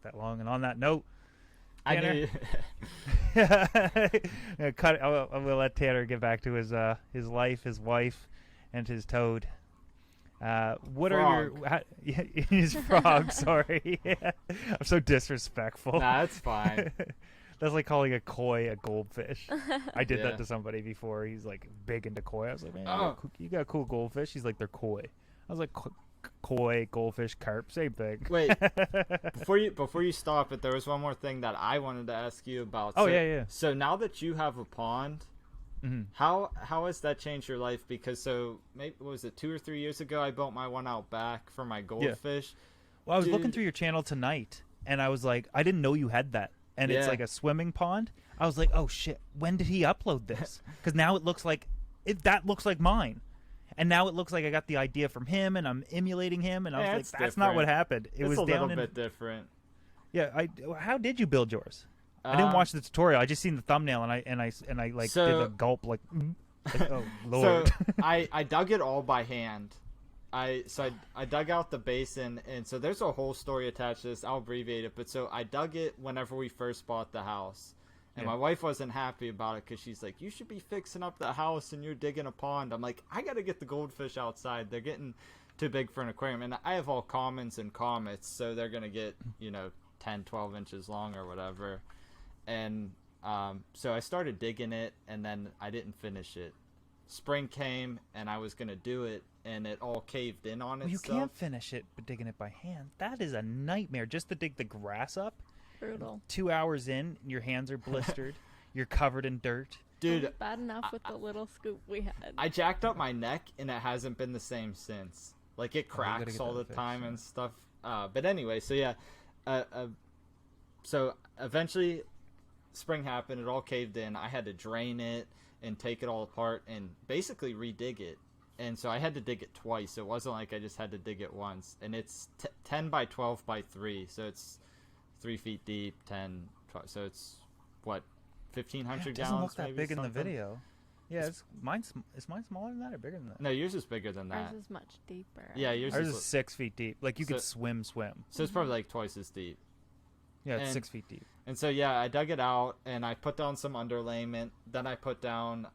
that long. And on that note, I Tanner, knew. I will let Tanner get back to his life, his wife, and his toad. What Frog. are your his frog? Sorry, I'm so disrespectful. Nah, that's fine. That's like calling a koi a goldfish. I did Yeah. that to somebody before. He's like big into koi. I was like, man, Oh. you got a cool goldfish. He's like, they're koi. I was like, koi, goldfish, carp, same thing. Wait, before you stop it, there was one more thing that I wanted to ask you about. Oh, So, yeah. So now that you have a pond, Mm-hmm. how has that changed your life? Because maybe what was it 2 or 3 years ago? I built my one out back for my goldfish. Well, I was looking Dude. through your channel tonight, and I was like, I didn't know you had that. And it's Yeah. like a swimming pond. I was like, oh shit, when did he upload this? Because now it looks like that looks like mine, and now it looks like I got the idea from him, and I'm emulating him, and I was Yeah, like, it's that's not what different. happened. It It's was a down little in bit different. yeah. How did you build yours? I didn't watch the tutorial. I just seen the thumbnail, and I like So- did a gulp like, like oh lord. So I dug it all by hand. I dug out the basin, and so there's a whole story attached to this. I'll abbreviate it, but so I dug it whenever we first bought the house, and Yeah. my wife wasn't happy about it because she's like, "You should be fixing up the house, and you're digging a pond." I'm like, "I got to get the goldfish outside. They're getting too big for an aquarium, and I have all commons and comets, so they're gonna get 10, 12 inches long or whatever." And so I started digging it, and then I didn't finish it. Spring came, and I was gonna do it, and it all caved in on Well, you itself. can't finish it by digging it by hand. That is a nightmare. Just to dig the grass up. Brutal. 2 hours in, your hands are blistered. You're covered in dirt. Dude, It was bad enough with the little scoop we had. I jacked up my neck, and it hasn't been the same since. Like, it Oh, you gotta cracks get all that the fixed, time yeah. and stuff. But anyway, so yeah. So eventually, spring happened. It all caved in. I had to drain it and take it all apart and basically redig it. And so I had to dig it twice. It wasn't like I just had to dig it once. And it's 10 by 12 by 3. So it's 3 feet deep, 10, 12. So it's, what, 1,500 It gallons? doesn't look that maybe, big in the something? video. Yeah, is mine smaller than that or bigger than that? No, yours is bigger than Ours that. is much deeper. Yeah, yours Ours is. is 6 feet deep. Like you could So- swim. So it's probably like twice as deep. Yeah, it's and- 6 feet deep. And so yeah, I dug it out and I put down some underlayment. Then I put down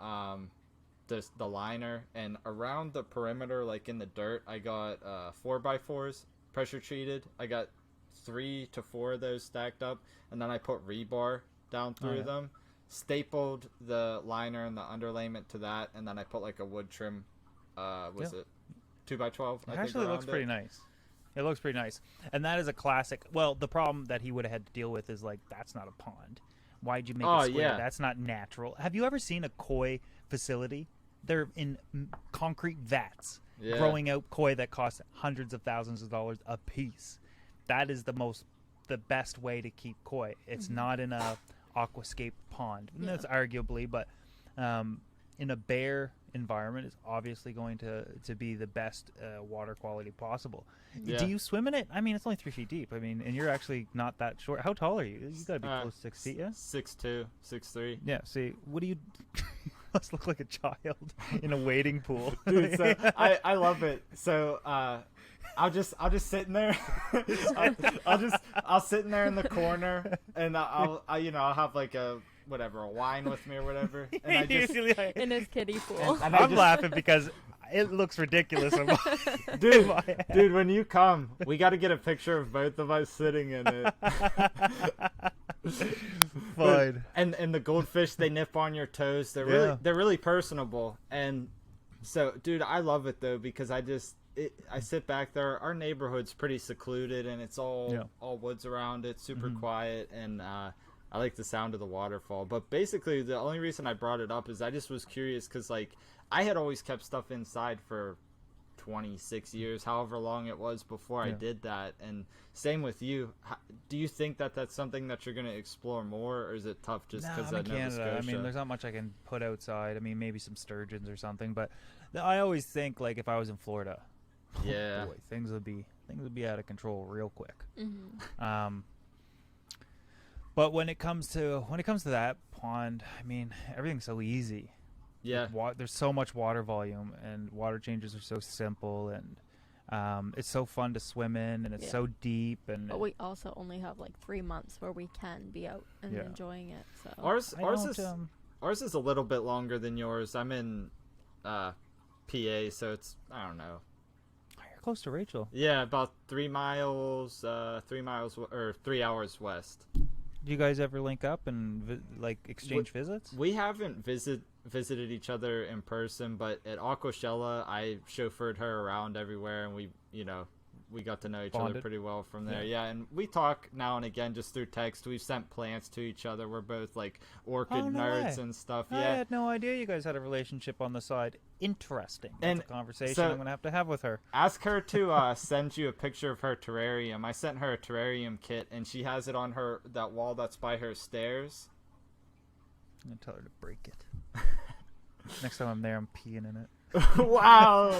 the liner, and around the perimeter, like in the dirt, I got 4x4s pressure treated. I got 3 to 4 of those stacked up, and then I put rebar down through yeah. them, stapled the liner and the underlayment to that, and then I put like a wood trim. Was it 2x12? It actually looks pretty nice. It looks pretty nice. And that is a classic. Well, the problem that he would have had to deal with is like, that's not a pond. Why'd you make Oh, it square? yeah. That's not natural. Have you ever seen a koi facility? They're in concrete vats Yeah. growing out koi that cost hundreds of thousands of dollars a piece. That is the best way to keep koi. It's not in a aquascape pond. And that's arguably, but in a bare environment is obviously going to be the best water quality possible. Yeah. Do you swim in it? I mean, it's only 3 feet deep. I mean, and you're actually not that short. How tall are you? You got to be close to 6 feet, yeah? 6'2", 6'3". Yeah, see, what do you... Must look like a child in a wading pool. Dude, so I love it. So I'll just sit in there. I'll sit in there in the corner, and I'll have like a wine with me or whatever. And I just In his kiddie pool. and I I'm just- laughing because it looks ridiculous. In my, dude, in my head. dude, when you come, we got to get a picture of both of us sitting in it. Fine. And the goldfish, they nip on your toes. They're Yeah. really personable. And so, dude, I love it though because I sit back there. Our neighborhood's pretty secluded, and it's all woods around it, super quiet, and I like the sound of the waterfall. But basically, the only reason I brought it up is I just was curious because like I had always kept stuff inside for 26 years, however long it was before I did that. And same with you. Do you think that that's something that you're going to explore more, or is it tough just because I'm of in Nova Canada. Scotia? I mean, there's not much I can put outside. I mean, maybe some sturgeons or something. But I always think like if I was in Florida, Yeah. boy, things would be out of control real quick. Mm-hmm. But when it comes to that pond, I mean, everything's so easy. Yeah. There's so much water volume, and water changes are so simple, and It's so fun to swim in, and it's so deep. And but we also only have like 3 months where we can be out and enjoying it. So ours is a little bit longer than yours. I'm in PA, so it's, I don't know. You're close to Rachel. Yeah, about 3 miles, 3 hours west. Do you guys ever link up and exchange visits? We haven't visited each other in person, but at Aquashella, I chauffeured her around everywhere, and we got to know each other pretty well from there. Yeah, and we talk now and again just through text. We've sent plants to each other. We're both like orchid nerds and stuff. I had no idea you guys had a relationship on the side. Interesting. That's a conversation I'm going to have with her. Ask her to send you a picture of her terrarium. I sent her a terrarium kit, and she has it on that wall that's by her stairs. I'm going to tell her to break it. Next time I'm there, I'm peeing in it. Wow.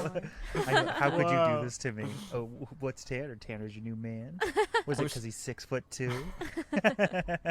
How could you do this to me? Oh, what's Tanner? Tanner's your new man? Was it because he's 6'2"?